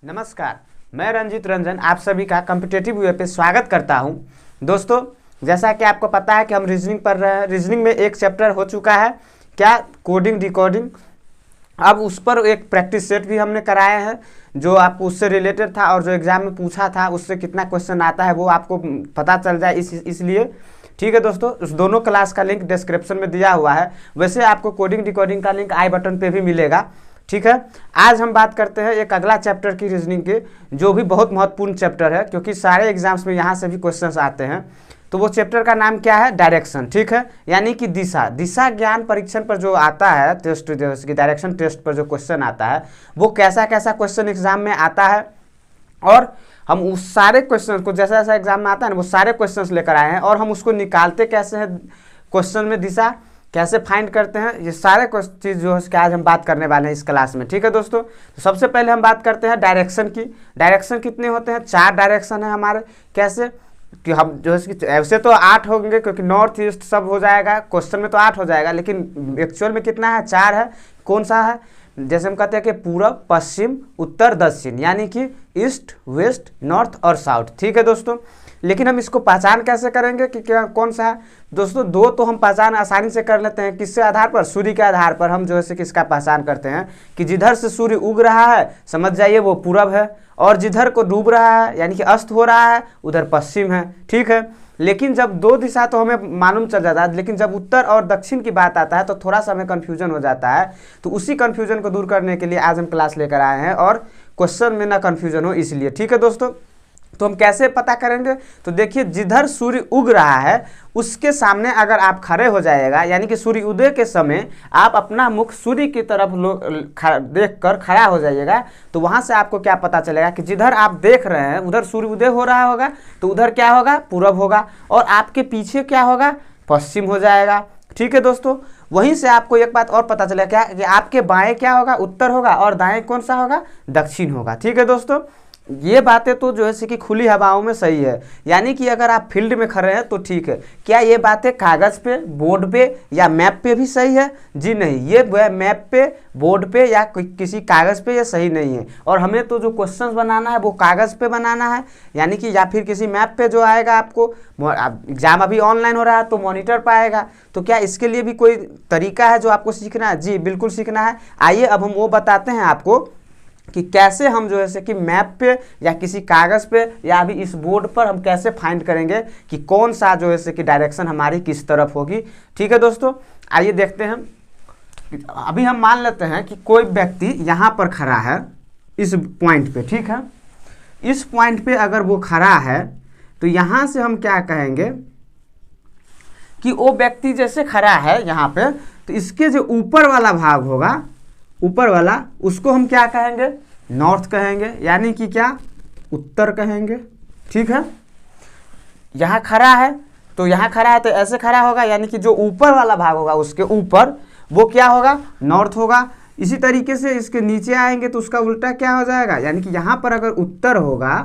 नमस्कार, मैं रंजित रंजन आप सभी का कॉम्पिटिटिव वे पे स्वागत करता हूं। दोस्तों, जैसा कि आपको पता है कि हम रीजनिंग पढ़ रहे हैं। रीजनिंग में एक चैप्टर हो चुका है, क्या, कोडिंग डिकोडिंग। अब उस पर एक प्रैक्टिस सेट भी हमने कराए हैं जो आपको उससे रिलेटेड था और जो एग्जाम में पूछा था उससे कितना क्वेश्चन आता है वो आपको पता चल जाए इसलिए ठीक है दोस्तों। उस दोनों क्लास का लिंक डिस्क्रिप्शन में दिया हुआ है। वैसे आपको कोडिंग डिकोडिंग का लिंक आई बटन पे भी मिलेगा। ठीक है, आज हम बात करते हैं एक अगला चैप्टर की रीजनिंग के, जो भी बहुत महत्वपूर्ण चैप्टर है क्योंकि सारे एग्जाम्स में यहाँ से भी क्वेश्चंस आते हैं। तो वो चैप्टर का नाम क्या है? डायरेक्शन। ठीक है, यानी कि दिशा। दिशा ज्ञान परीक्षण पर जो आता है टेस्ट, जैसे कि डायरेक्शन टेस्ट पर जो क्वेश्चन आता है वो कैसा कैसा क्वेश्चन एग्जाम में आता है, और हम उस सारे क्वेश्चन को जैसा जैसा एग्जाम में आता है ना वो सारे क्वेश्चन लेकर आए हैं, और हम उसको निकालते कैसे हैं, क्वेश्चन में दिशा कैसे फाइंड करते हैं, ये सारे चीज़ जो है उसके आज हम बात करने वाले हैं इस क्लास में। ठीक है दोस्तों, तो सबसे पहले हम बात करते हैं डायरेक्शन की। डायरेक्शन कितने होते हैं? 4 डायरेक्शन है हमारे। कैसे कि हम जो है ऐसे तो 8 होंगे क्योंकि नॉर्थ ईस्ट सब हो जाएगा, क्वेश्चन में तो 8 हो जाएगा, लेकिन एक्चुअल में कितना है? 4 है। कौन सा है? जैसे हम कहते हैं कि पूरब, पश्चिम, उत्तर, दक्षिण, यानी कि ईस्ट, वेस्ट, नॉर्थ और साउथ। ठीक है दोस्तों, लेकिन हम इसको पहचान कैसे करेंगे कि क्या कौन सा है? दोस्तों, 2 तो हम पहचान आसानी से कर लेते हैं। किसके आधार पर? सूर्य के आधार पर हम जो है किसका पहचान करते हैं कि जिधर से सूर्य उग रहा है समझ जाइए वो पूरब है, और जिधर को डूब रहा है यानी कि अस्त हो रहा है उधर पश्चिम है। ठीक है, लेकिन जब 2 दिशा तो हमें मालूम चल जाता है, लेकिन जब उत्तर और दक्षिण की बात आता है तो थोड़ा सा हमें कन्फ्यूजन हो जाता है। तो उसी कन्फ्यूजन को दूर करने के लिए आज हम क्लास लेकर आए हैं, और क्वेश्चन में ना कन्फ्यूजन हो इसलिए। ठीक है दोस्तों, तो हम कैसे पता करेंगे? तो देखिए, जिधर सूर्य उग रहा है उसके सामने अगर आप खड़े हो जाएगा, यानी कि सूर्य उदय के समय आप अपना मुख सूर्य की तरफ देख कर खड़ा हो जाइएगा, तो वहां से आपको क्या पता चलेगा कि जिधर आप देख रहे हैं उधर सूर्य उदय हो रहा होगा, तो उधर क्या होगा? पूरब होगा, और आपके पीछे क्या होगा? पश्चिम हो जाएगा। ठीक है दोस्तों, वहीं से आपको एक बात और पता चलेगा क्या कि आपके बाएं क्या होगा? उत्तर होगा, और दाएं कौन सा होगा? दक्षिण होगा। ठीक है दोस्तों, ये बातें तो जो है कि खुली हवाओं में सही है, यानी कि अगर आप फील्ड में खड़े हैं तो ठीक है। क्या ये बातें कागज़ पे, बोर्ड पे या मैप पे भी सही है? जी नहीं, ये मैप पे, बोर्ड पे या किसी कागज़ पे ये सही नहीं है। और हमें तो जो क्वेश्चंस बनाना है वो कागज़ पे बनाना है, यानी कि या फिर किसी मैप पे जो आएगा आपको। एग्जाम अभी ऑनलाइन हो रहा है तो मॉनिटर पर आएगा। तो क्या इसके लिए भी कोई तरीका है जो आपको सीखना है? जी बिल्कुल सीखना है। आइए अब हम वो बताते हैं आपको कि कैसे हम जो है कि मैप पे या किसी कागज़ पे या अभी इस बोर्ड पर हम कैसे फाइंड करेंगे कि कौन सा जो है कि डायरेक्शन हमारी किस तरफ होगी। ठीक है दोस्तों, आइए देखते हैं। अभी हम मान लेते हैं कि कोई व्यक्ति यहाँ पर खड़ा है इस पॉइंट पे। ठीक है, इस पॉइंट पे अगर वो खड़ा है तो यहाँ से हम क्या कहेंगे कि वो व्यक्ति जैसे खड़ा है यहाँ पे, तो इसके जो ऊपर वाला भाग होगा, ऊपर वाला, उसको हम क्या कहेंगे? नॉर्थ कहेंगे, यानी कि क्या? उत्तर कहेंगे। ठीक है, यहाँ खड़ा है तो यहाँ खड़ा है तो ऐसे खड़ा होगा, यानी कि जो ऊपर वाला भाग होगा उसके ऊपर वो क्या होगा? नॉर्थ होगा। इसी तरीके से इसके नीचे आएंगे तो उसका उल्टा क्या हो जाएगा? यानी कि यहाँ पर अगर उत्तर होगा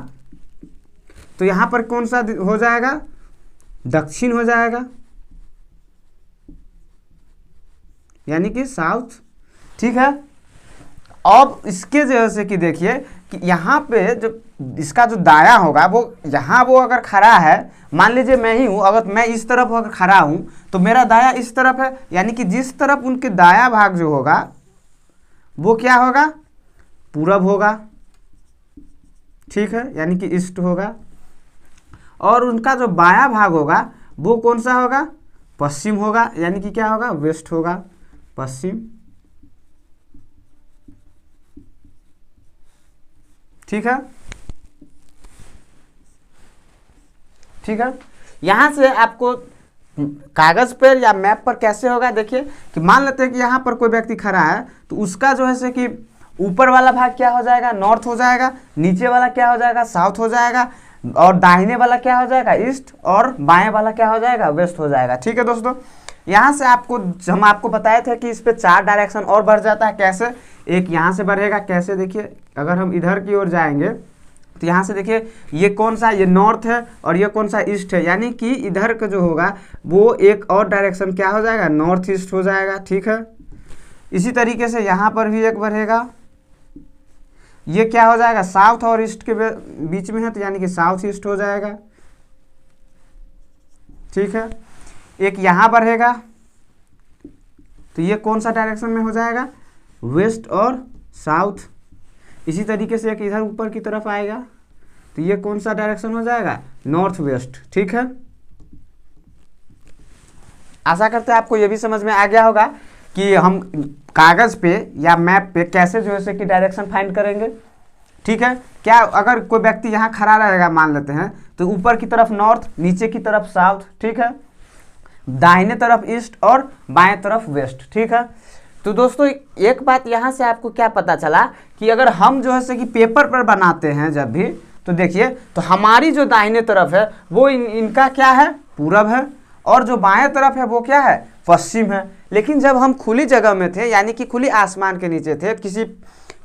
तो यहाँ पर कौन सा हो जाएगा? दक्षिण हो जाएगा, यानी कि साउथ। ठीक है, अब इसके जैसे कि देखिए कि यहाँ पे जो इसका जो दाया होगा वो यहाँ वो अगर खड़ा है, मान लीजिए मैं ही हूँ, अगर मैं इस तरफ अगर खड़ा हूँ तो मेरा दाया इस तरफ है, यानी कि जिस तरफ उनके दाया भाग जो होगा वो क्या होगा? पूरब होगा। ठीक है, यानी कि ईस्ट होगा, और उनका जो बाया भाग होगा वो कौन सा होगा? पश्चिम होगा, यानी कि क्या होगा? वेस्ट होगा, पश्चिम। ठीक है, ठीक है, यहाँ से आपको कागज़ पर या मैप पर कैसे होगा? देखिए कि मान लेते हैं कि यहाँ पर कोई व्यक्ति खड़ा है तो उसका जो है कि ऊपर वाला भाग क्या हो जाएगा? नॉर्थ हो जाएगा, नीचे वाला क्या हो जाएगा? साउथ हो जाएगा, और दाहिने वाला क्या हो जाएगा? ईस्ट, और बाएं वाला क्या हो जाएगा? वेस्ट हो जाएगा। ठीक है दोस्तों, यहाँ से हम आपको बताए थे कि इस पे 4 डायरेक्शन और बढ़ जाता है। कैसे? एक यहाँ से बढ़ेगा, कैसे? देखिए, अगर हम इधर की ओर जाएंगे तो यहाँ से देखिए ये कौन सा? ये नॉर्थ है, और ये कौन सा? ईस्ट है, यानी कि इधर का जो होगा वो एक और डायरेक्शन क्या हो जाएगा? नॉर्थ ईस्ट हो जाएगा। ठीक है, इसी तरीके से यहाँ पर भी एक बढ़ेगा, ये क्या हो जाएगा, साउथ और ईस्ट के बीच में है तो यानी कि साउथ ईस्ट हो जाएगा, ठीक है। एक यहाँ बढ़ेगा तो ये कौन सा डायरेक्शन में हो जाएगा, वेस्ट और साउथ। इसी तरीके से एक इधर ऊपर की तरफ आएगा तो ये कौन सा डायरेक्शन हो जाएगा, नॉर्थ वेस्ट, ठीक है। आशा करते हैं आपको ये भी समझ में आ गया होगा कि हम कागज पे या मैप पे कैसे जो है कि डायरेक्शन फाइंड करेंगे, ठीक है। क्या अगर कोई व्यक्ति यहाँ खड़ा रहेगा मान लेते हैं तो ऊपर की तरफ नॉर्थ, नीचे की तरफ साउथ, ठीक है, दाहिने तरफ ईस्ट और बाएं तरफ वेस्ट, ठीक है। तो दोस्तों एक बात यहाँ से आपको क्या पता चला कि अगर हम जो है कि पेपर पर बनाते हैं जब भी, तो देखिए तो हमारी जो दाहिने तरफ है वो इनका क्या है, पूरब है, और जो बाएं तरफ है वो क्या है, पश्चिम है। लेकिन जब हम खुली जगह में थे यानी कि खुली आसमान के नीचे थे, किसी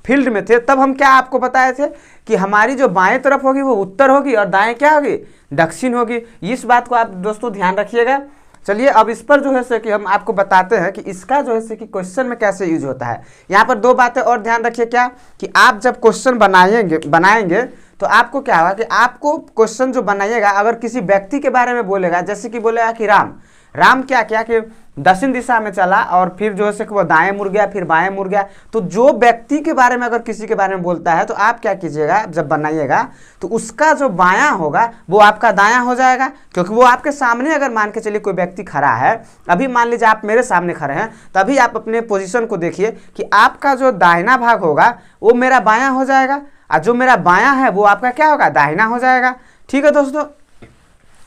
फील्ड में थे, तब हम क्या आपको बताए थे कि हमारी जो बाएं तरफ होगी वो उत्तर होगी और दाएं क्या होगी, दक्षिण होगी। इस बात को आप दोस्तों ध्यान रखिएगा। चलिए अब इस पर जो है कि हम आपको बताते हैं कि इसका जो है कि क्वेश्चन में कैसे यूज होता है। यहाँ पर दो बातें और ध्यान रखिए, क्या कि आप जब क्वेश्चन बनाएंगे तो आपको क्या होगा कि आपको क्वेश्चन जो बनाइएगा अगर किसी व्यक्ति के बारे में बोलेगा, जैसे कि बोलेगा कि राम क्या किया कि दक्षिण दिशा में चला और फिर जो है कि वो दाएं मुड़ गया, फिर बाएं मुड़ गया, तो जो व्यक्ति के बारे में अगर किसी के बारे में बोलता है तो आप क्या कीजिएगा, जब बनाइएगा तो उसका जो बायां होगा वो आपका दायां हो जाएगा, क्योंकि वो आपके सामने अगर मान के चलिए कोई व्यक्ति खड़ा है, अभी मान लीजिए आप मेरे सामने खड़े हैं, तभी आप अपने पोजीशन को देखिए कि आपका जो दाहिना भाग होगा वो मेरा बायां हो जाएगा और जो मेरा बायां है वो आपका क्या होगा, दाहिना हो जाएगा, ठीक है दोस्तों।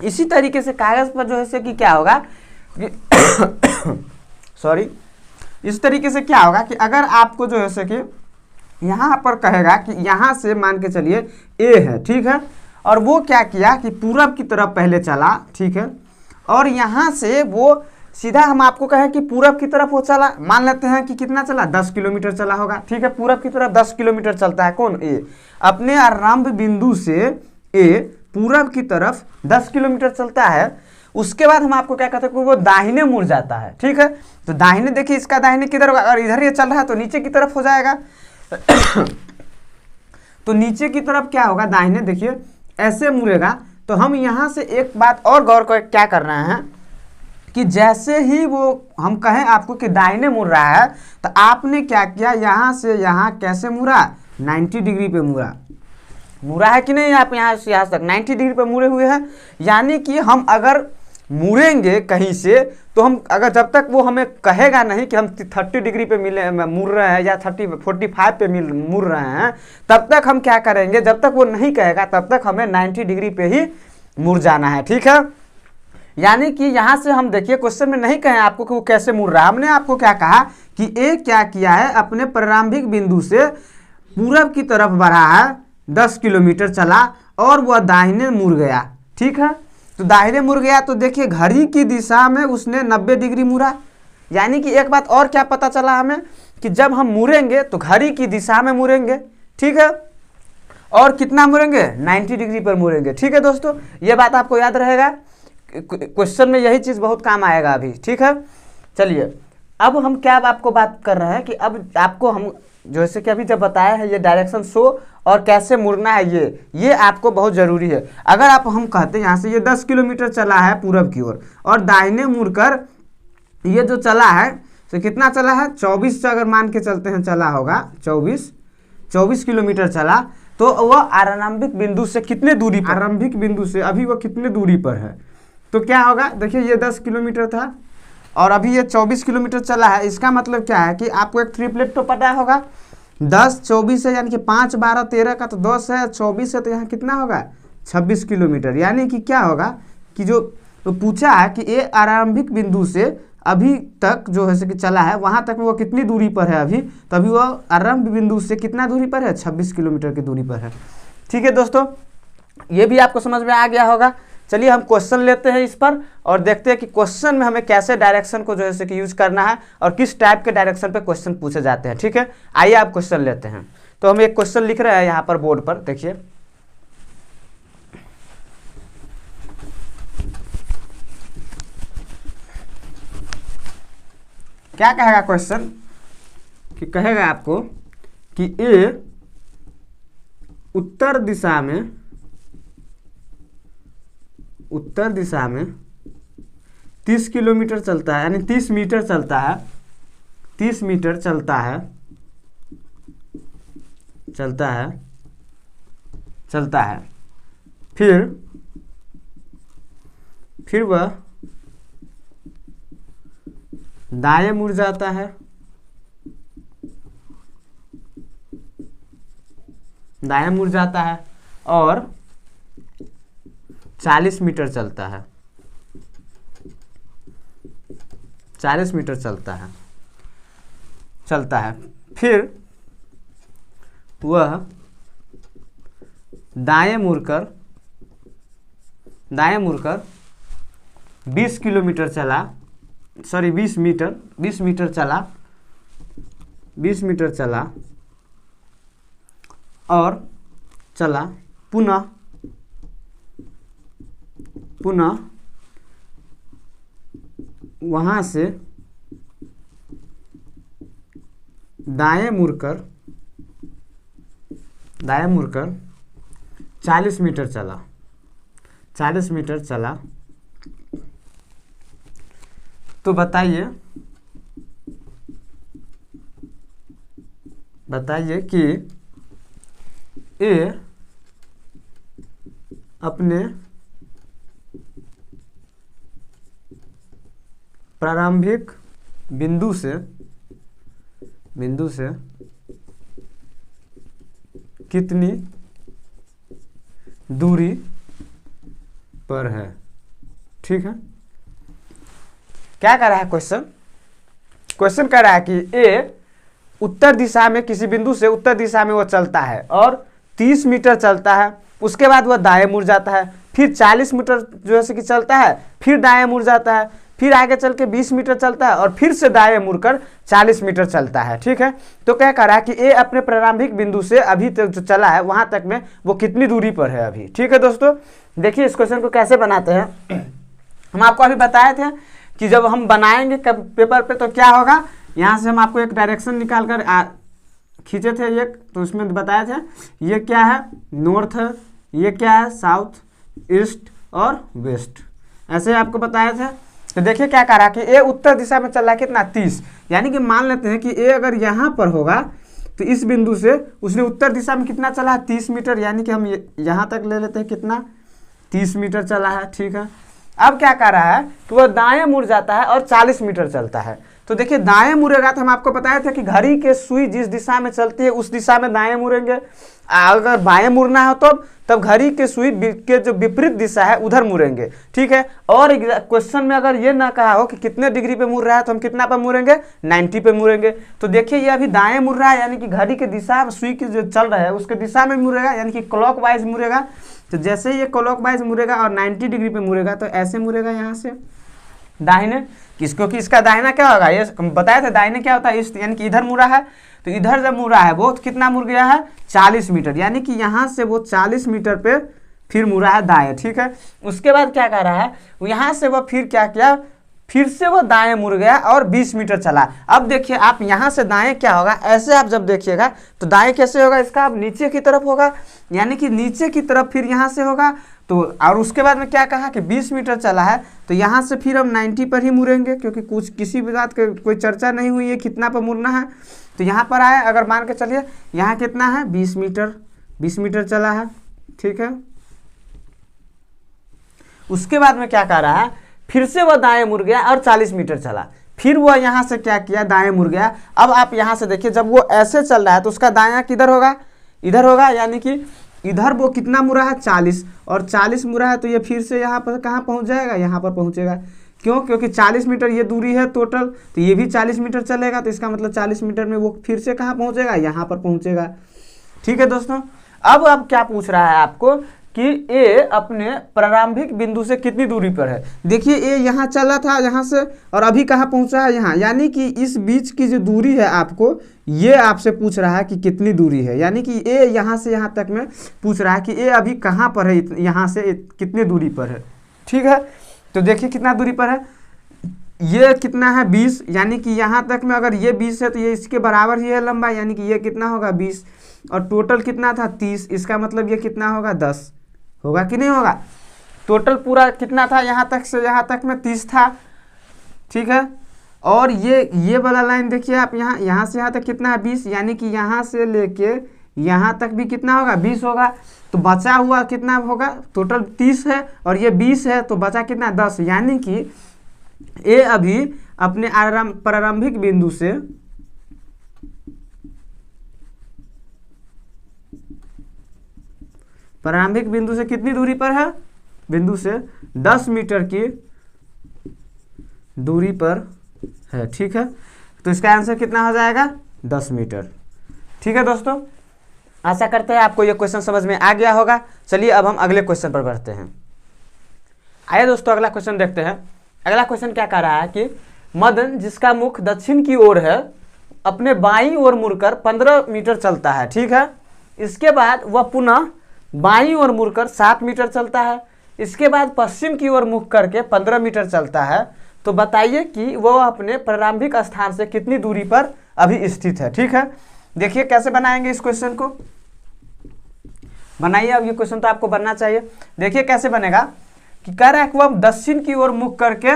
इसी तरीके से कागज पर जो है कि क्या होगा सॉरी, इस तरीके से क्या होगा कि अगर आपको जो है कि यहाँ पर कहेगा कि यहाँ से मान के चलिए ए है, ठीक है, और वो क्या किया कि पूरब की तरफ पहले चला, ठीक है, और यहाँ से वो सीधा हम आपको कहें कि पूरब की तरफ वो चला, मान लेते हैं कि कितना चला, 10 किलोमीटर चला होगा, ठीक है, पूरब की तरफ 10 किलोमीटर चलता है कौन, ए। अपने आरंभ बिंदु से ए पूरब की तरफ 10 किलोमीटर चलता है, उसके बाद हम आपको क्या कहते हैं कि वो दाहिने मुड़ जाता है, ठीक है। तो दाहिने देखिए, इसका दाहिने किधर होगा, अगर इधर ये चल रहा है तो नीचे की तरफ हो जाएगा तो नीचे की तरफ क्या होगा, दाहिने देखिए ऐसे मुड़ेगा। तो हम यहाँ से एक बात और गौर कर क्या कर रहे हैं कि जैसे ही वो हम कहें आपको कि दाहिने मुड़ रहा है तो आपने क्या किया, यहाँ से यहाँ कैसे मुड़ा, 90 डिग्री पे मुड़ा है कि नहीं, आप यहाँ से यहाँ तक 90 डिग्री पे मुड़े हुए हैं। यानी कि हम अगर मुड़ेंगे कहीं से तो हम अगर जब तक वो हमें कहेगा नहीं कि हम 30 डिग्री पे मुड़ रहे हैं या 45 पे मुड़ रहे हैं, तब तक हम क्या करेंगे, जब तक वो नहीं कहेगा तब तक हमें 90 डिग्री पे ही मुड़ जाना है, ठीक है। यानी कि यहाँ से हम देखिए क्वेश्चन में नहीं कहें आपको कि वो कैसे मुड़ रहा है, हमने आपको क्या कहा कि ए क्या किया है, अपने प्रारंभिक बिंदु से पूरब की तरफ बढ़ा है, 10 किलोमीटर चला और वह दाहिने मुड़ गया, ठीक है। तो दाहिने मुड़ गया तो देखिए घड़ी की दिशा में उसने 90 डिग्री मुड़ा। यानी कि एक बात और क्या पता चला हमें कि जब हम मुड़ेंगे तो घड़ी की दिशा में मुड़ेंगे, ठीक है, और कितना मुड़ेंगे, 90 डिग्री पर मुड़ेंगे, ठीक है दोस्तों। ये बात आपको याद रहेगा, क्वेश्चन में यही चीज़ बहुत काम आएगा अभी, ठीक है। चलिए अब हम क्या आपको बात कर रहे हैं कि अब आपको हम जैसे कि अभी जब बताया है ये डायरेक्शन शो और कैसे मुड़ना है, ये आपको बहुत ज़रूरी है। अगर आप हम कहते हैं यहाँ से ये 10 किलोमीटर चला है पूरब की ओर और दाहिने मुड़कर ये जो चला है तो कितना चला है, 24 से अगर मान के चलते हैं चला होगा, 24 किलोमीटर चला, तो वह आरंभिक बिंदु से कितने दूरी पर, आरंभिक बिंदु से अभी वो कितने दूरी पर है, तो क्या होगा, देखिए ये 10 किलोमीटर था और अभी ये 24 किलोमीटर चला है। इसका मतलब क्या है कि आपको एक ट्रिपलेट तो पता होगा, 10 24 है यानी कि 5 12 13 का तो 10 है, 24 है तो यहाँ कितना होगा, 26 किलोमीटर। यानी कि क्या होगा कि जो तो पूछा है कि ये आरंभिक बिंदु से अभी तक जो है कि चला है वहाँ तक वो कितनी दूरी पर है अभी, तो अभी वो आरंभ बिंदु से कितना दूरी पर है, 26 किलोमीटर की दूरी पर है, ठीक है दोस्तों। ये भी आपको समझ में आ गया होगा। चलिए हम क्वेश्चन लेते हैं इस पर और देखते हैं कि क्वेश्चन में हमें कैसे डायरेक्शन को जो है कि यूज करना है और किस टाइप के डायरेक्शन पे क्वेश्चन पूछे जाते हैं, ठीक है। आइए आप क्वेश्चन लेते हैं। तो हम एक क्वेश्चन लिख रहे हैं यहाँ पर बोर्ड पर, देखिए क्या कहेगा क्वेश्चन कि कहेगा आपको कि ए उत्तर दिशा में 30 किलोमीटर चलता है, यानी 30 मीटर चलता है, 30 मीटर चलता है, फिर वह दाएं मुड़ जाता है, और 40 मीटर चलता है, 40 मीटर चलता है। फिर वह दाएं मुड़कर 20 मीटर चला और चला पुनः वहाँ से दाएं मुड़कर 40 मीटर चला। तो बताइए कि ए अपने प्रारंभिक बिंदु से कितनी दूरी पर है। ठीक है, क्या कह रहा है क्वेश्चन कह रहा है कि ए उत्तर दिशा में किसी बिंदु से उत्तर दिशा में वो चलता है और 30 मीटर चलता है, उसके बाद वह दाएं मुड़ जाता है, फिर 40 मीटर जैसे कि चलता है, फिर दाएं मुड़ जाता है, फिर आगे चल के 20 मीटर चलता है और फिर से दाएं मुड़कर 40 मीटर चलता है। ठीक है, तो क्या कह रहा है कि ए अपने प्रारंभिक बिंदु से अभी तक जो चला है वहां तक में वो कितनी दूरी पर है अभी। ठीक है दोस्तों, देखिए इस क्वेश्चन को कैसे बनाते हैं। हम आपको अभी बताए थे कि जब हम बनाएंगे पेपर पे तो क्या होगा, यहाँ से हम आपको एक डायरेक्शन निकाल कर खींचे थे एक, तो उसमें बताए थे ये क्या है नॉर्थ है, ये क्या है साउथ, ईस्ट और वेस्ट, ऐसे आपको बताए थे। तो देखिए क्या कह रहा है कि ए उत्तर दिशा में चल रहा है कितना 30, यानी कि मान लेते हैं कि ए अगर यहाँ पर होगा तो इस बिंदु से उसने उत्तर दिशा में कितना चला है 30 मीटर, यानी कि हम यहाँ तक ले लेते हैं कितना 30 मीटर चला है। ठीक है, अब क्या कर रहा है कि वह दाएं मुड़ जाता है और 40 मीटर चलता है। तो देखिए दाएं मुड़ेगा तो हम आपको बताया था कि घड़ी के सुई जिस दिशा में चलती है उस दिशा में दाएं मुड़ेंगे, अगर बाएं मुड़ना हो तब घड़ी के सुई के जो विपरीत दिशा है उधर मुड़ेंगे। ठीक है, और क्वेश्चन में अगर ये ना कहा हो कि कितने डिग्री पे मुड़ रहा है तो हम कितना पर मुड़ेंगे 90 पे मुड़ेंगे। तो देखिए ये अभी दाएं मुड़ रहा है, यानी कि घड़ी के दिशा सुई की जो चल रहा है उसके दिशा में मुड़ेगा, यानी कि क्लॉकवाइज मुड़ेगा। तो जैसे ये क्लॉकवाइज मुड़ेगा और 90 डिग्री पे मुड़ेगा तो ऐसे मुड़ेगा यहाँ से दाहिने, किसको कि इसका दाहिना क्या होगा, ये बताया था दाहिने क्या होता है इस, यानी कि इधर मुड़ा है, तो इधर जब मुड़ा है वो कितना मुड़ गया है 40 मीटर, यानी कि यहाँ से वो 40 मीटर पे फिर मुड़ा है दाएं। ठीक है, उसके बाद क्या कर रहा है यहाँ से वो फिर क्या किया, फिर से वो दाएं मुड़ गया और 20 मीटर चला। अब देखिए आप यहाँ से दाएं क्या होगा, ऐसे आप जब देखिएगा तो दाएं कैसे होगा इसका, अब नीचे की तरफ होगा, यानी कि नीचे की तरफ फिर यहाँ से होगा। तो और उसके बाद में क्या कहा कि 20 मीटर चला है तो यहाँ से फिर हम 90 पर ही मुड़ेंगे, क्योंकि कुछ किसी भी बात की कोई चर्चा नहीं हुई है कितना पर मुड़ना है। तो यहाँ पर आए, अगर मान के चलिए यहाँ कितना है 20 मीटर चला है। ठीक है, उसके बाद में क्या कर रहा है, फिर से वह दाएं मुड़ गया और 40 मीटर चला, फिर वह यहाँ से क्या किया दाएं मुड़ गया। अब आप यहाँ से देखिए जब वो ऐसे चल रहा है तो उसका दायां किधर होगा, इधर होगा, यानी कि इधर वो कितना मुड़ा है 40 और 40 मुड़ा है तो ये फिर से यहाँ पर कहाँ पहुँच जाएगा, यहाँ पर पहुँचेगा। क्यों, क्योंकि 40 मीटर ये दूरी है टोटल, तो ये भी 40 मीटर चलेगा, तो इसका मतलब 40 मीटर में वो फिर से कहाँ पहुँचेगा, यहाँ पर पहुँचेगा। ठीक है दोस्तों, अब क्या पूछ रहा है आपको कि ए अपने प्रारंभिक बिंदु से कितनी दूरी पर है। देखिए ए यहाँ चला था यहाँ से और अभी कहाँ पहुँचा है यहाँ, यानी कि इस बीच की जो दूरी है आपको ये आपसे पूछ रहा है कि कितनी दूरी है, यानी कि ए यहाँ से यहाँ तक में पूछ रहा है कि ए अभी कहाँ पर है, यहाँ से कितनी दूरी पर है। ठीक है, तो देखिए कितना दूरी पर है, ये कितना है 20, यानी कि यहाँ तक में अगर ये 20 है तो ये इसके बराबर ही है लंबाई, यानी कि ये कितना होगा 20, और टोटल कितना था 30, इसका मतलब ये कितना होगा 10 होगा कि नहीं होगा। टोटल पूरा कितना था यहाँ तक से यहाँ तक में 30 था, ठीक है। और ये वाला लाइन देखिए आप, यहाँ से यहाँ तक कितना है 20, यानी कि यहाँ से लेके यहाँ तक भी कितना होगा 20 होगा। तो बचा हुआ कितना होगा, टोटल 30 है और ये 20 है, तो बचा कितना 10, यानी कि ये अभी अपने प्रारंभिक बिंदु से कितनी दूरी पर है, बिंदु से 10 मीटर की दूरी पर है, ठीक है। तो इसका आंसर कितना हो जाएगा 10 मीटर, ठीक है दोस्तों। आशा करते हैं आपको ये क्वेश्चन समझ में आ गया होगा। चलिए अब हम अगले क्वेश्चन पर बढ़ते हैं। आइए दोस्तों अगला क्वेश्चन देखते हैं। अगला क्वेश्चन क्या कह रहा है कि मदन जिसका मुख दक्षिण की ओर है अपने बाईं ओर मुड़कर 15 मीटर चलता है, ठीक है। इसके बाद वह पुनः बाईं ओर मुड़कर 7 मीटर चलता है। इसके बाद पश्चिम की ओर मुख करके 15 मीटर चलता है। तो बताइए कि वह अपने प्रारंभिक स्थान से कितनी दूरी पर अभी स्थित है, ठीक है। देखिए कैसे बनाएंगे इस क्वेश्चन को, बनाइए। अब ये क्वेश्चन तो आपको बनना चाहिए। देखिए कैसे बनेगा कि कह रहा है कि वह दक्षिण की ओर मुख करके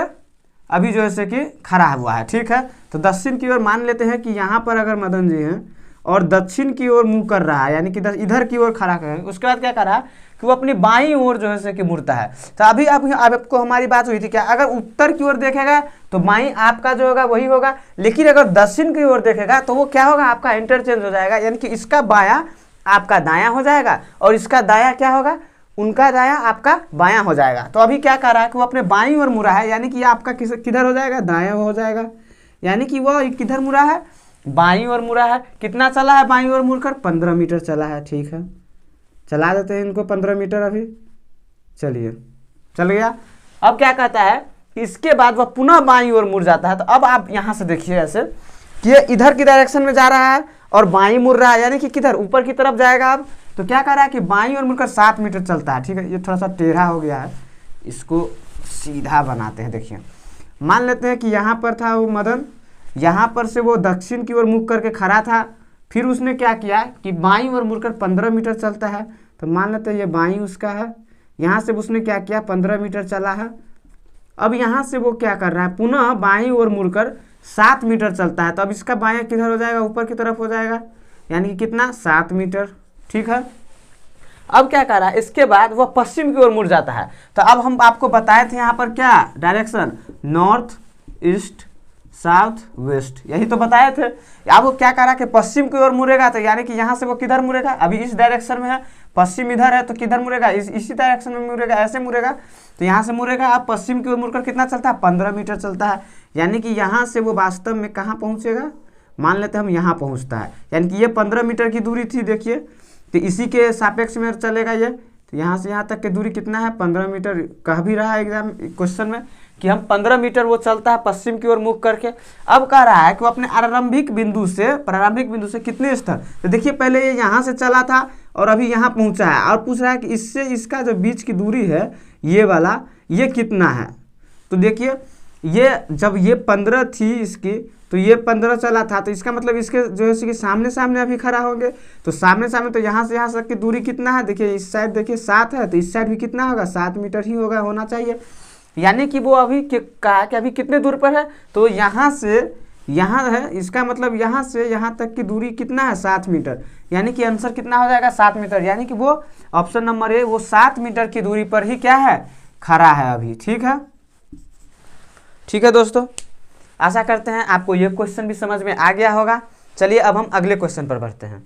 अभी जो है कि खड़ा हुआ है, ठीक है। तो दक्षिण की ओर मान लेते हैं कि यहाँ पर अगर मदन जी हैं और दक्षिण की ओर मुंह कर रहा है, यानी कि इधर की ओर खड़ा कर, उसके बाद क्या कर रहा है कि वो अपनी बाईं ओर जो है कि मुड़ता है। तो अभी आपको हमारी बात हुई थी क्या, अगर उत्तर की ओर देखेगा तो बाईं आपका जो होगा वही होगा, लेकिन अगर दक्षिण की ओर देखेगा तो वो क्या होगा आपका इंटरचेंज हो जाएगा, यानी कि इसका बायां आपका दायां हो जाएगा और इसका दायां क्या होगा, उनका दायां आपका बायां हो जाएगा। तो अभी क्या कर रहा है कि वो अपने बाईं ओर मुड़ा है, यानी कि ये आपका किधर हो जाएगा, दायां हो जाएगा, यानी कि वो किधर मुड़ा है, बाईं ओर मुड़ा है। कितना चला है बाईं ओर मुड़कर, 15 मीटर चला है, ठीक है। चला देते हैं इनको 15 मीटर अभी, चलिए चल गया। अब क्या कहता है कि इसके बाद वह पुनः बाईं ओर मुड़ जाता है। तो अब आप यहाँ से देखिए ऐसे कि ये इधर की डायरेक्शन में जा रहा है और बाईं मुड़ रहा है, यानी कि किधर, ऊपर की तरफ जाएगा। अब तो क्या कर रहा है कि बाईं ओर मुड़कर 7 मीटर चलता है, ठीक है। ये थोड़ा सा टेढ़ा हो गया है, इसको सीधा बनाते हैं। देखिए मान लेते हैं कि यहाँ पर था वो मदन, यहाँ पर से वो दक्षिण की ओर मुख करके खड़ा था, फिर उसने क्या किया कि बाईं ओर मुड़कर 15 मीटर चलता है। तो मान लेते हैं ये बाईं उसका है, यहाँ से उसने क्या किया 15 मीटर चला है। अब यहाँ से वो क्या कर रहा है, पुनः बाईं ओर मुड़कर 7 मीटर चलता है। तो अब इसका बायां किधर हो जाएगा, ऊपर की तरफ हो जाएगा, यानी कि कितना 7 मीटर, ठीक है। अब क्या कर रहा है, इसके बाद वह पश्चिम की ओर मुड़ जाता है। तो अब हम आपको बताए थे यहाँ पर क्या direction, north east south west, यही तो बताए थे। अब वो क्या कर रहा है कि पश्चिम की ओर मुड़ेगा, तो यानी कि यहाँ से वो किधर मुड़ेगा, अभी इस डायरेक्शन में है, पश्चिम इधर है तो किधर मुड़ेगा, इसी डायरेक्शन में मुड़ेगा, ऐसे मुड़ेगा। तो यहाँ से मुड़ेगा, अब पश्चिम की ओर मुड़कर कितना चलता है, 15 मीटर चलता है, यानी कि यहाँ से वो वास्तव में कहाँ पहुँचेगा, मान लेते हैं हम यहाँ पहुँचता है, यानी कि ये 15 मीटर की दूरी थी। देखिए तो इसी के सापेक्ष में चलेगा ये। तो यहाँ से यहाँ तक की दूरी कितना है, 15 मीटर कह भी रहा है एग्जाम क्वेश्चन में कि हम 15 मीटर वो चलता है पश्चिम की ओर मुख करके। अब कह रहा है कि वो अपने प्रारंभिक बिंदु से कितने स्तर, तो देखिए पहले ये यहाँ से चला था और अभी यहाँ पहुँचा है, और पूछ रहा है कि इससे इसका जो बीच की दूरी है ये वाला, ये कितना है। तो देखिए ये जब ये 15 थी इसकी, तो ये 15 चला था, तो इसका मतलब इसके जो है कि सामने सामने अभी खड़ा होंगे। तो सामने सामने तो यहाँ से यहाँ तक की दूरी कितना है, देखिए इस साइड देखिए 7 है, तो इस साइड भी कितना होगा 7 मीटर ही होना चाहिए। यानी कि वो अभी कहा कि अभी कितने दूर पर है, तो यहाँ से यहाँ है, इसका मतलब यहाँ से यहाँ तक की दूरी कितना है 7 मीटर, यानी कि आंसर कितना हो जाएगा 7 मीटर, यानी कि वो ऑप्शन नंबर ए वो 7 मीटर की दूरी पर ही क्या है, खड़ा है अभी, ठीक है। ठीक है दोस्तों, आशा करते हैं आपको ये क्वेश्चन भी समझ में आ गया होगा। चलिए अब हम अगले क्वेश्चन पर बढ़ते हैं।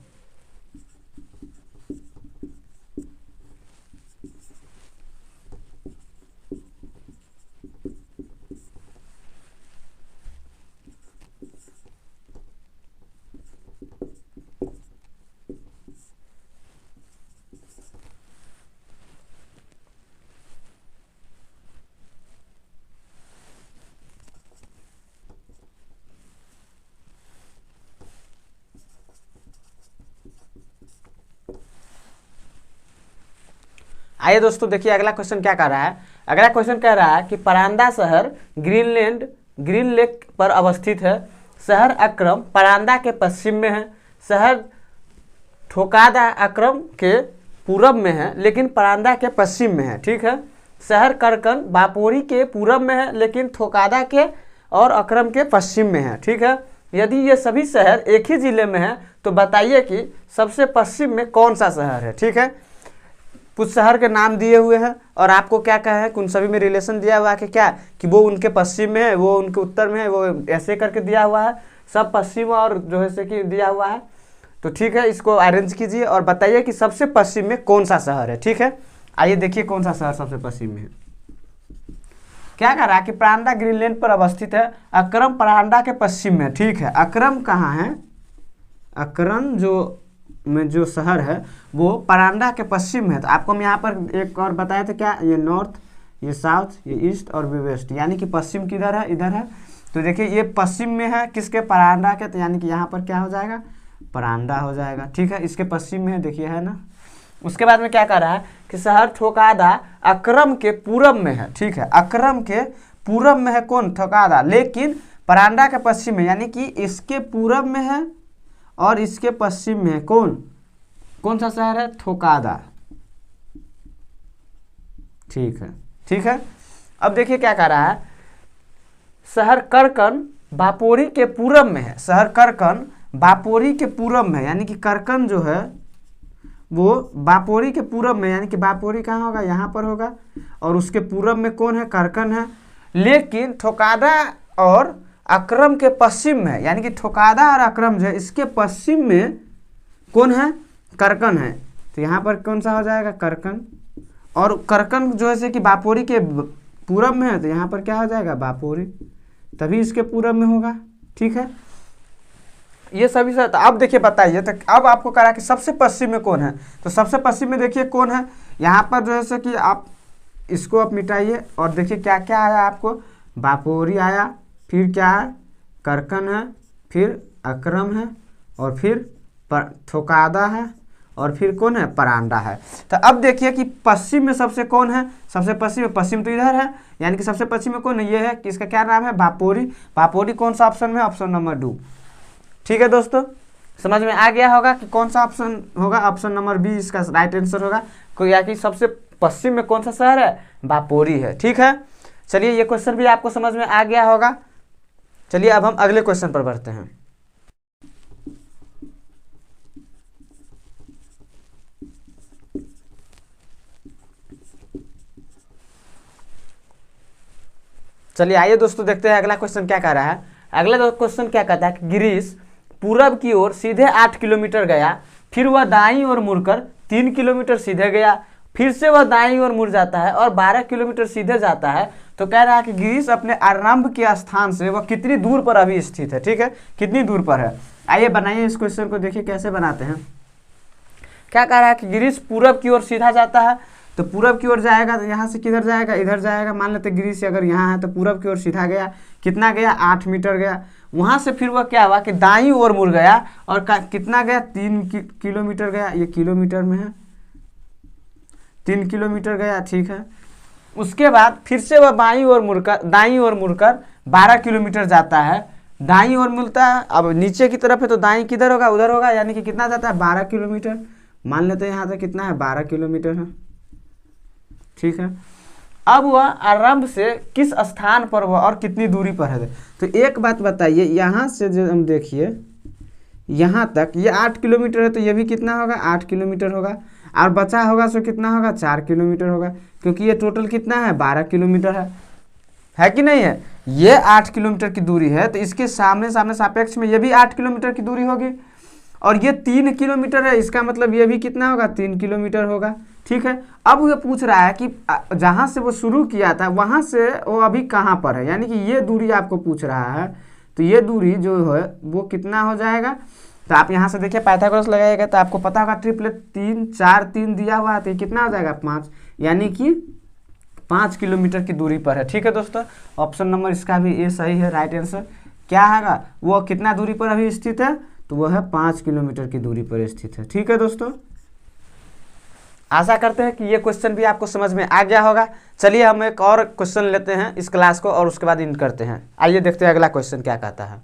आइए दोस्तों देखिए अगला क्वेश्चन क्या कह रहा है। अगला क्वेश्चन कह रहा है कि परांदा शहर ग्रीनलैंड ग्रीन लेक पर अवस्थित है। शहर अक्रम परांदा के पश्चिम में है। शहर ठोकादा अक्रम के पूरब में है लेकिन परांदा के पश्चिम में है, ठीक है। शहर करकन बापोरी के पूरब में है लेकिन थोकादा के और अक्रम के पश्चिम में है, ठीक है। यदि ये सभी शहर एक ही जिले में हैं तो बताइए कि सबसे पश्चिम में कौन सा शहर है, ठीक है। कुछ शहर के नाम दिए हुए हैं और आपको क्या कहा है, उन सभी में रिलेशन दिया हुआ है कि क्या, कि वो उनके पश्चिम में है, वो उनके उत्तर में है, वो ऐसे करके दिया हुआ है, सब पश्चिम और जो है से कि दिया हुआ है। तो ठीक है, इसको अरेंज कीजिए और बताइए कि सबसे पश्चिम में कौन सा शहर है, ठीक है। आइए देखिए कौन सा शहर सबसे पश्चिम में है। क्या कह रहा है कि परांडा ग्रीनलैंड पर अवस्थित है। अक्रम परांडा के पश्चिम में, ठीक है। अक्रम कहाँ है, अक्रम जो शहर है वो परांडा के पश्चिम में है। तो आपको हम यहाँ पर एक और बताया था क्या, ये नॉर्थ, ये साउथ, ये ईस्ट और ये वेस्ट, यानी कि पश्चिम किधर है, इधर है। तो देखिए ये पश्चिम में है किसके, परांडा के, तो यानी कि यहाँ पर क्या हो जाएगा, परांडा हो जाएगा, ठीक है। इसके पश्चिम में है, देखिए है ना। उसके बाद में क्या कह रहा है कि शहर ठोकादा अक्रम के पूरब में है, ठीक है। अक्रम के पूरब में है कौन, ठोकादा, लेकिन परांडा के पश्चिम में, यानी कि इसके पूरब में है और इसके पश्चिम में है कौन सा शहर है, थोकादा, ठीक है, ठीक है। अब देखिए क्या कह रहा है, शहर करकन बापोरी के पूरब में है। शहर करकन बापोरी के पूरब में, यानी कि करकन जो है वो बापोरी के पूरब में, यानी कि बापोरी कहाँ होगा, यहाँ पर होगा, और उसके पूरब में कौन है, करकन है। लेकिन ठोकादा और अक्रम के पश्चिम में, यानी कि ठोकादा और अक्रम जो है इसके पश्चिम में कौन है, करकन है। तो यहाँ पर कौन सा हो जाएगा, करकन, और करकन जो है कि बापोरी के पूरब में है, तो यहाँ पर क्या हो जाएगा, बापोरी, तभी इसके पूरब में होगा, ठीक है। ये सभी सर, तो अब देखिए बताइए, तो अब आपको करा कि सबसे पश्चिम में कौन है, तो सबसे पश्चिम में देखिए कौन है, यहाँ पर जो है कि आप इसको आप मिटाइए और देखिए क्या क्या आया आपको, बापोरी आया, फिर क्या है, करकन है, फिर अक्रम है, और फिर थोकादा है, और फिर कौन है, परांडा है। तो अब देखिए कि पश्चिम में सबसे कौन है, सबसे पश्चिम में, पश्चिम तो इधर है, यानी कि सबसे पश्चिम में कौन है, ये है कि इसका क्या नाम है, बापोरी। बापोरी कौन सा ऑप्शन में, ऑप्शन नंबर 2, ठीक है दोस्तों। समझ में आ गया होगा कि कौन सा ऑप्शन होगा, ऑप्शन नंबर बी इसका राइट आंसर होगा, या कि सबसे पश्चिम में कौन सा शहर है, बापोरी है, ठीक है। चलिए ये क्वेश्चन भी आपको समझ में आ गया होगा। चलिए अब हम अगले क्वेश्चन पर बढ़ते हैं। चलिए आइए दोस्तों देखते हैं अगला क्वेश्चन क्या कह रहा है। अगला क्वेश्चन क्या कहता है कि गिरीश पूरब की ओर सीधे 8 किलोमीटर गया, फिर वह दाईं ओर मुड़कर 3 किलोमीटर सीधे गया, फिर से वह दाईं ओर मुड़ जाता है और 12 किलोमीटर सीधे जाता है। तो कह रहा है कि गिरीश अपने आरंभ के स्थान से वह कितनी दूर पर अभी स्थित है, ठीक है, कितनी दूर पर है। आइए बनाइए इस क्वेश्चन को, देखिए कैसे बनाते हैं। क्या कह रहा है कि गिरीश पूरब की ओर सीधा जाता है, तो पूरब की ओर जाएगा तो यहाँ से किधर जाएगा, इधर जाएगा। मान लेते गिरीश अगर यहाँ है तो पूरब की ओर सीधा गया, कितना गया, 8 मीटर गया। वहाँ से फिर वह क्या हुआ कि दाईं ओर मुड़ गया और कितना गया, 3 किलोमीटर गया, ये किलोमीटर में है, 3 किलोमीटर गया, ठीक है। उसके बाद फिर से वह दाईं ओर मुड़कर 12 किलोमीटर जाता है, दाईं ओर मिलता है। अब नीचे की तरफ है तो दाईं किधर होगा, उधर होगा, यानी कि कितना जाता है, 12 किलोमीटर। मान लेते हैं यहाँ से कितना है, 12 किलोमीटर है, ठीक है। अब वह आरंभ से किस स्थान पर वह और कितनी दूरी पर है। तो एक बात बताइए, यहाँ से जो हम देखिए यहाँ तक ये 8 किलोमीटर है, तो ये भी कितना होगा, 8 किलोमीटर होगा, और बचा होगा सो कितना होगा, 4 किलोमीटर होगा, क्योंकि ये टोटल कितना है, 12 किलोमीटर है कि नहीं है। ये 8 किलोमीटर की दूरी है, तो इसके सामने सापेक्ष में ये भी 8 किलोमीटर की दूरी होगी, और ये 3 किलोमीटर है, इसका मतलब ये भी कितना होगा, 3 किलोमीटर होगा, ठीक है। अब वो पूछ रहा है कि जहाँ से वो शुरू किया था वहाँ से वो अभी कहाँ पर है, यानी कि ये दूरी आपको पूछ रहा है। तो ये दूरी जो है वो कितना हो जाएगा, तो आप यहाँ से देखिए पाइथागोरस लगाइएगा तो आपको पता होगा, ट्रिपलेट 3 4 3 दिया हुआ है, तो कितना हो जाएगा, 5, यानी कि 5 किलोमीटर की दूरी पर है, ठीक है दोस्तों। ऑप्शन नंबर इसका भी ये सही है, राइट आंसर क्या है, वो कितना दूरी पर अभी स्थित है, तो वह है 5 किलोमीटर की दूरी पर स्थित है, ठीक है दोस्तों। आशा करते हैं कि ये क्वेश्चन भी आपको समझ में आ गया होगा। चलिए हम एक और क्वेश्चन लेते हैं इस क्लास को और उसके बाद एंड करते हैं। आइए देखते हैं अगला क्वेश्चन क्या कहता है।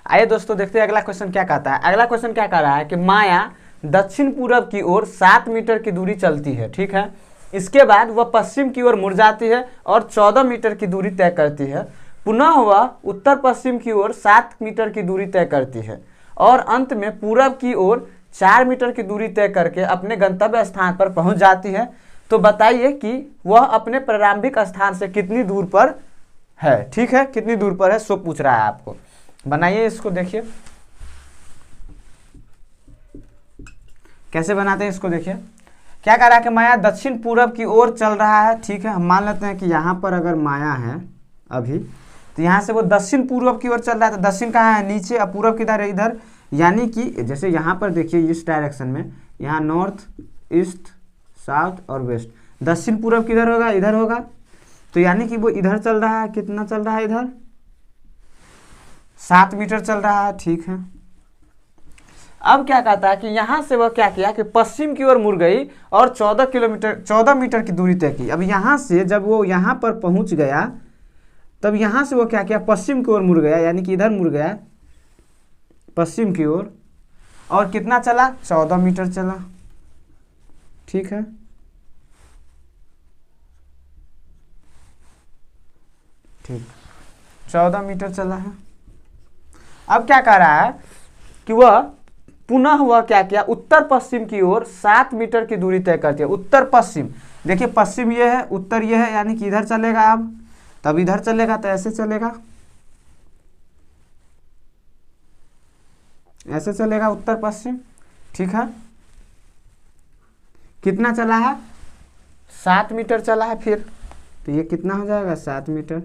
आइए दोस्तों देखते हैं अगला क्वेश्चन क्या कहता है। अगला क्वेश्चन क्या कह रहा है कि माया दक्षिण पूरब की ओर 7 मीटर की दूरी चलती है, ठीक है। इसके बाद वह पश्चिम की ओर मुड़ जाती है और 14 मीटर की दूरी तय करती है। पुनः वह उत्तर पश्चिम की ओर 7 मीटर की दूरी तय करती है और अंत में पूरब की ओर 4 मीटर की दूरी तय करके अपने गंतव्य स्थान पर पहुंच जाती है। तो बताइए कि वह अपने प्रारंभिक स्थान से कितनी दूर पर है, ठीक है, कितनी दूर पर है, सो पूछ रहा है आपको। बनाइए इसको, देखिए कैसे बनाते हैं इसको। देखिए क्या कह रहा है कि माया दक्षिण पूरब की ओर चल रहा है, ठीक है। हम मान लेते हैं कि यहाँ पर अगर माया है अभी, तो यहाँ से वो दक्षिण पूर्व की ओर चल रहा है। तो दक्षिण कहाँ है, नीचे, और पूरब किधर है, इधर। यानी कि जैसे यहाँ पर देखिए इस डायरेक्शन में, यहाँ नॉर्थ, ईस्ट, साउथ और वेस्ट। दक्षिण पूरब किधर होगा, इधर होगा। तो यानी कि वो इधर चल रहा है, कितना चल रहा है, इधर 7 मीटर चल रहा है, ठीक है। अब क्या कहता है कि यहाँ से वह क्या किया कि पश्चिम की ओर मुड़ गई और 14 मीटर की दूरी तय की। अब यहाँ से जब वो यहाँ पर पहुँच गया, तब यहाँ से वो क्या किया, पश्चिम की ओर मुड़ गया, यानी कि इधर मुड़ गया पश्चिम की ओर, और कितना चला, 14 मीटर चला, ठीक है। ठीक, 14 मीटर चला है। अब क्या कह रहा है कि वह पुनः वह क्या किया, उत्तर पश्चिम की ओर 7 मीटर की दूरी तय करती है। उत्तर पश्चिम, देखिए पश्चिम ये है, उत्तर ये है, यानी कि इधर चलेगा। अब तब इधर चलेगा तो ऐसे चलेगा, ऐसे चलेगा उत्तर पश्चिम, ठीक है। कितना चला है, 7 मीटर चला है। फिर तो ये कितना हो जाएगा, 7 मीटर।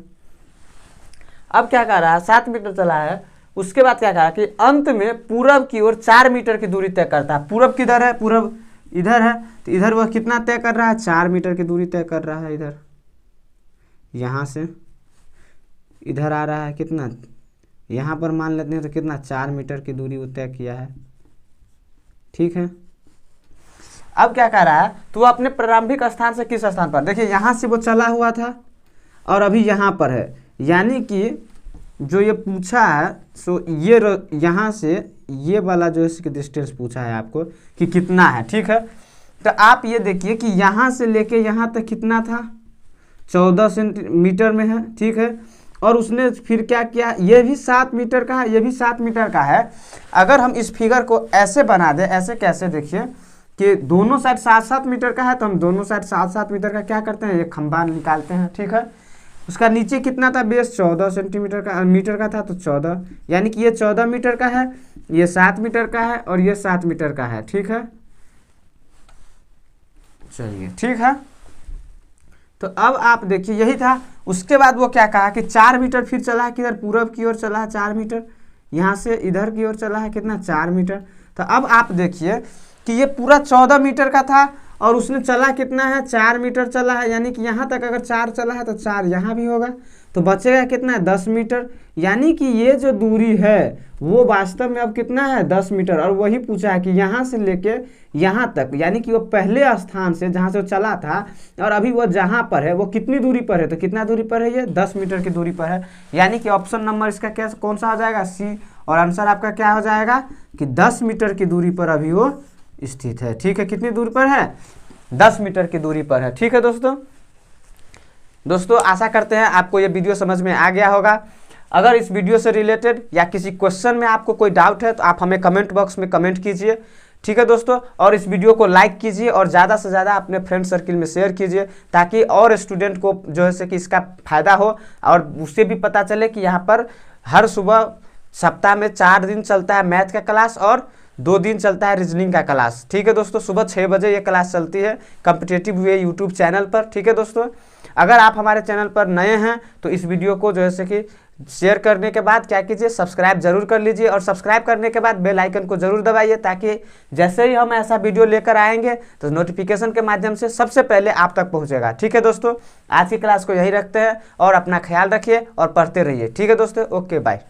अब क्या कह रहा है, 7 मीटर चला है। उसके बाद क्या कहा कि अंत में पूरब की ओर 4 मीटर की दूरी तय करता है। पूरब किधर है, पूरब इधर है, तो इधर वह कितना तय कर रहा है, 4 मीटर की दूरी तय कर रहा है। इधर यहाँ से इधर आ रहा है, कितना, यहाँ पर मान लेते हैं तो कितना, 4 मीटर की दूरी वो तय किया है, ठीक है। अब क्या कह रहा है, तो वो अपने प्रारंभिक स्थान से किस स्थान पर, देखिए यहाँ से वो चला हुआ था और अभी यहाँ पर है। यानी कि जो ये पूछा है, सो ये यहाँ से ये वाला जो इसकी डिस्टेंस पूछा है आपको कि कितना है, ठीक है। तो आप ये देखिए कि यहाँ से लेके यहाँ तक कितना था, 14 सेंटीमीटर में है, ठीक है। और उसने फिर क्या किया, ये भी 7 मीटर का है, ये भी 7 मीटर का है। अगर हम इस फिगर को ऐसे बना दें, ऐसे कैसे, देखिए कि दोनों साइड 7-7 मीटर का है, तो हम दोनों साइड 7-7 मीटर का क्या करते हैं, एक खंभा निकालते हैं, ठीक है। उसका नीचे कितना था, बेस 14 सेंटीमीटर का, मीटर का था, तो 14, यानी कि ये 14 मीटर का है, ये 7 मीटर का है और ये 7 मीटर का है, ठीक है। चलिए ठीक है, तो अब आप देखिए यही था। उसके बाद वो क्या कहा कि 4 मीटर फिर चला है, किधर, पूरब की ओर चला है 4 मीटर, यहाँ से इधर की ओर चला है कितना, 4 मीटर। तो अब आप देखिए कि ये पूरा 14 मीटर का था और उसने चला कितना है, 4 मीटर चला है। यानी कि यहाँ तक अगर 4 चला है तो 4 यहाँ भी होगा, तो बचेगा कितना है, 10 मीटर। यानी कि ये जो दूरी है वो वास्तव में अब कितना है, 10 मीटर। और वही पूछा है कि यहाँ से लेके यहाँ तक, यानी कि वो पहले स्थान से जहाँ से वो चला था और अभी वो जहाँ पर है वो कितनी दूरी पर है, तो कितना दूरी पर है, ये 10 मीटर की दूरी पर है। यानी कि ऑप्शन नंबर इसका क्या, कौन सा हो जाएगा, सी। और आंसर आपका क्या हो जाएगा कि 10 मीटर की दूरी पर अभी वो स्थित है, ठीक है। कितनी दूरी पर है, 10 मीटर की दूरी पर है, ठीक है। दोस्तों आशा करते हैं आपको ये वीडियो समझ में आ गया होगा। अगर इस वीडियो से रिलेटेड या किसी क्वेश्चन में आपको कोई डाउट है तो आप हमें कमेंट बॉक्स में कमेंट कीजिए, ठीक है दोस्तों। और इस वीडियो को लाइक कीजिए और ज़्यादा से ज़्यादा अपने फ्रेंड सर्किल में शेयर कीजिए, ताकि और स्टूडेंट को जो है कि इसका फ़ायदा हो और उससे भी पता चले कि यहाँ पर हर सुबह सप्ताह में 4 दिन चलता है मैथ का क्लास और 2 दिन चलता है रीजनिंग का क्लास, ठीक है दोस्तों। सुबह 6 बजे ये क्लास चलती है कॉम्पिटिटिव वे यूट्यूब चैनल पर, ठीक है दोस्तों। अगर आप हमारे चैनल पर नए हैं तो इस वीडियो को जो है कि शेयर करने के बाद क्या कीजिए, सब्सक्राइब जरूर कर लीजिए और सब्सक्राइब करने के बाद बेल आइकन को जरूर दबाइए, ताकि जैसे ही हम ऐसा वीडियो लेकर आएंगे तो नोटिफिकेशन के माध्यम से सबसे पहले आप तक पहुंचेगा, ठीक है दोस्तों। आज की क्लास को यही रखते हैं और अपना ख्याल रखिए और पढ़ते रहिए, ठीक है दोस्तों। Okay bye.